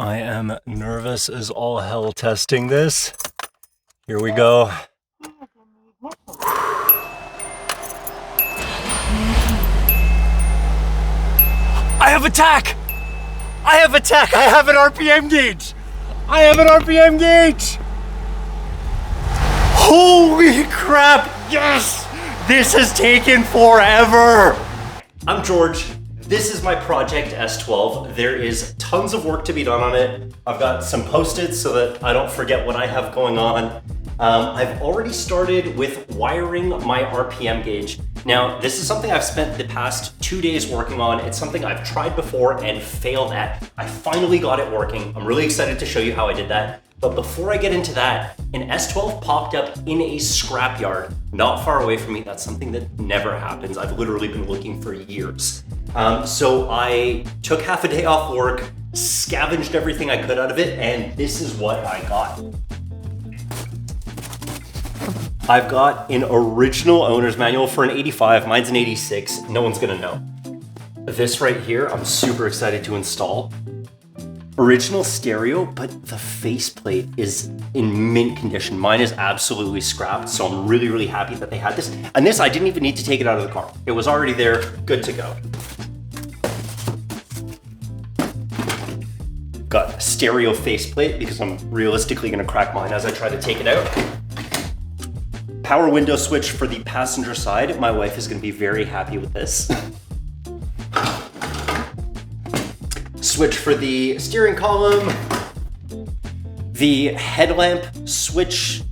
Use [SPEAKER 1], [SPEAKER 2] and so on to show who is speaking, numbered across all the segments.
[SPEAKER 1] I am nervous as all hell testing this. Here we go. I have attack! I have attack! I have an RPM gauge! I have an RPM gauge! Holy crap! Yes! This has taken forever! I'm George. This is my Project S12. There is tons of work to be done on it. I've got some Post-its so that I don't forget what I have going on. I've already started with wiring my RPM gauge. Now, this is something I've spent the past 2 days working on. It's something I've tried before and failed at. I finally got it working. I'm really excited to show you how I did that. But before I get into that, an S12 popped up in a scrapyard not far away from me. That's something that never happens. I've literally been looking for years. So I took half a day off work, scavenged everything I could out of it, and this is what I got. I've got an original owner's manual for an 85, mine's an 86, no one's gonna know. This right here, I'm super excited to install. Original stereo, but the faceplate is in mint condition. Mine is absolutely scrapped, so I'm really, really happy that they had this. And this, I didn't even need to take it out of the car. It was already there, good to go. Got a stereo faceplate because I'm realistically gonna crack mine as I try to take it out. Power window switch for the passenger side. My wife is gonna be very happy with this. Switch for the steering column. The headlamp switch.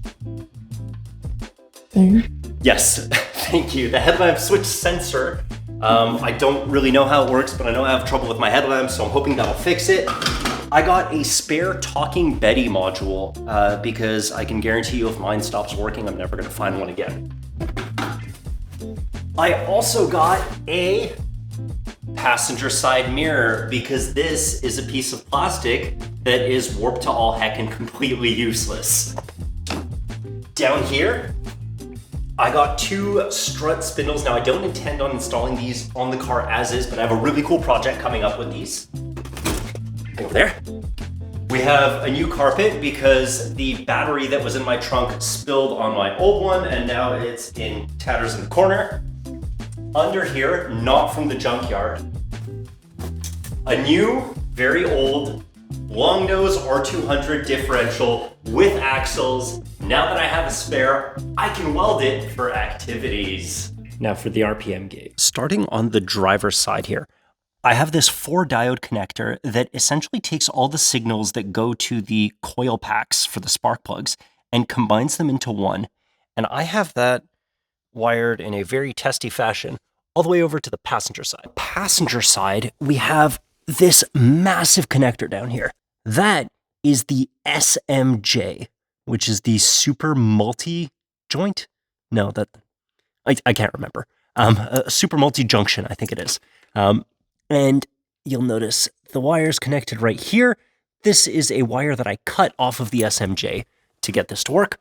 [SPEAKER 1] Yes, thank you. The headlamp switch sensor. I don't really know how it works, but I know I have trouble with my headlamp, so I'm hoping that'll fix it. I got a spare Talking Betty module because I can guarantee you if mine stops working, I'm never gonna find one again. I also got a passenger side mirror because this is a piece of plastic that is warped to all heck and completely useless. Down here, I got 2 strut spindles. Now I don't intend on installing these on the car as is, but I have a really cool project coming up with these. Over there. We have a new carpet because the battery that was in my trunk spilled on my old one and now it's in tatters in the corner. Under here, not from the junkyard, a new, very old, long nose R200 differential with axles. Now that I have a spare, I can weld it for activities. Now for the RPM gauge. Starting on the driver's side here, I have this 4-diode connector that essentially takes all the signals that go to the coil packs for the spark plugs and combines them into one. And I have that wired in a very testy fashion all the way over to the passenger side. Passenger side, we have this massive connector down here. That is the SMJ, which is the super multi-joint? No, that I can't remember. Super multi-junction, I think it is. And you'll notice the wire's connected right here. This is a wire that I cut off of the SMJ to get this to work.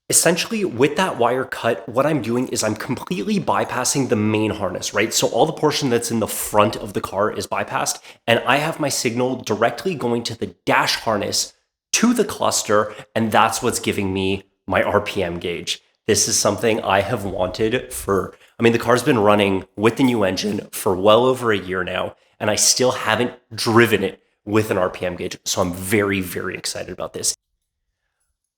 [SPEAKER 1] Essentially, with that wire cut, what I'm doing is I'm completely bypassing the main harness, right? So all the portion that's in the front of the car is bypassed, and I have my signal directly going to the dash harness to the cluster, and that's what's giving me my RPM gauge. This is something I have wanted the car's been running with the new engine for well over a year now, and I still haven't driven it with an RPM gauge. So I'm very, very excited about this.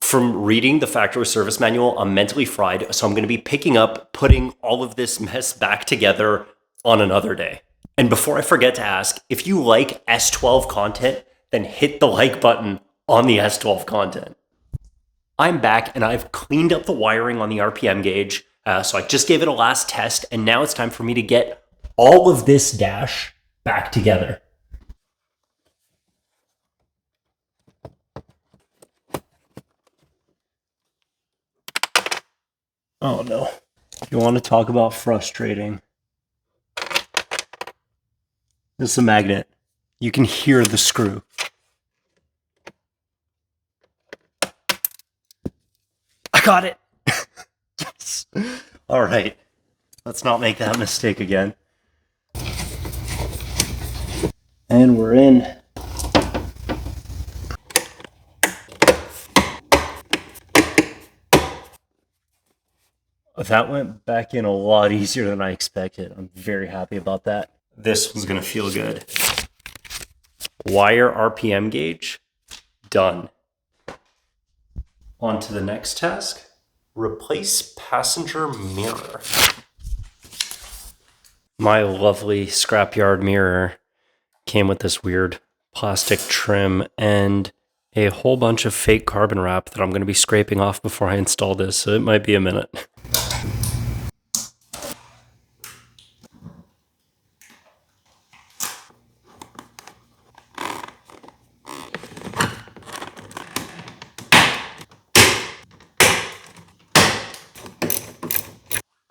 [SPEAKER 1] From reading the factory service manual, I'm mentally fried. So I'm going to be putting all of this mess back together on another day. And before I forget to ask, if you like S12 content, then hit the like button on the S12 content. I'm back and I've cleaned up the wiring on the RPM gauge. So I just gave it a last test, and now it's time for me to get all of this dash back together. Oh no. You want to talk about frustrating? This is a magnet. You can hear the screw. I got it! Yes. All right, let's not make that mistake again. And we're in. That went back in a lot easier than I expected. I'm very happy about that. This one's gonna feel good. Wire RPM gauge, done. On to the next task. Replace passenger mirror. My lovely scrapyard mirror came with this weird plastic trim and a whole bunch of fake carbon wrap that I'm going to be scraping off before I install this, so it might be a minute.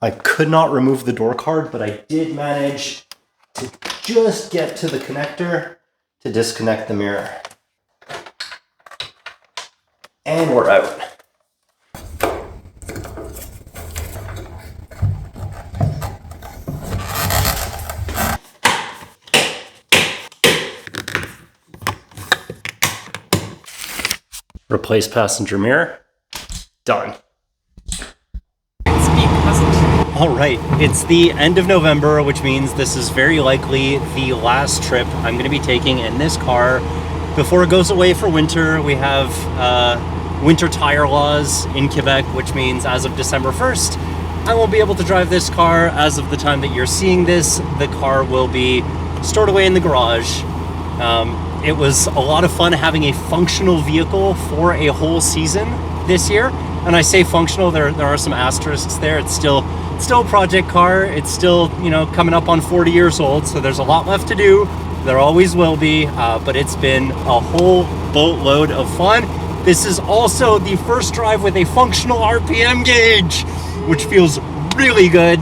[SPEAKER 1] I could not remove the door card, but I did manage to just get to the connector to disconnect the mirror. And we're out. Replace passenger mirror. Done. All right, it's the end of November, which means this is very likely the last trip I'm going to be taking in this car before it goes away for winter. We have winter tire laws in Quebec, which means as of December 1st, I won't be able to drive this car. As of the time that you're seeing this, the car will be stored away in the garage. It was a lot of fun having a functional vehicle for a whole season this year. And I say functional, there are some asterisks there. It's still a project car. It's still, you know, coming up on 40 years old, so there's a lot left to do. There always will be, but it's been a whole boatload of fun. This is also the first drive with a functional RPM gauge, which feels really good.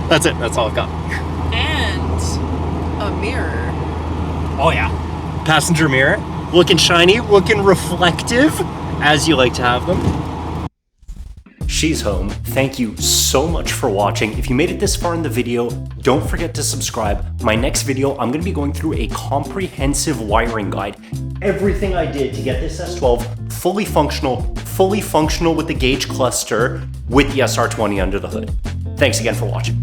[SPEAKER 1] That's it. That's all I've got.
[SPEAKER 2] And a mirror.
[SPEAKER 1] Oh yeah. Passenger mirror. Looking shiny, looking reflective, as you like to have them. She's home. Thank you so much for watching. If you made it this far in the video, don't forget to subscribe. My next video, I'm gonna be going through a comprehensive wiring guide. Everything I did to get this S12 fully functional with the gauge cluster with the SR20 under the hood. Thanks again for watching.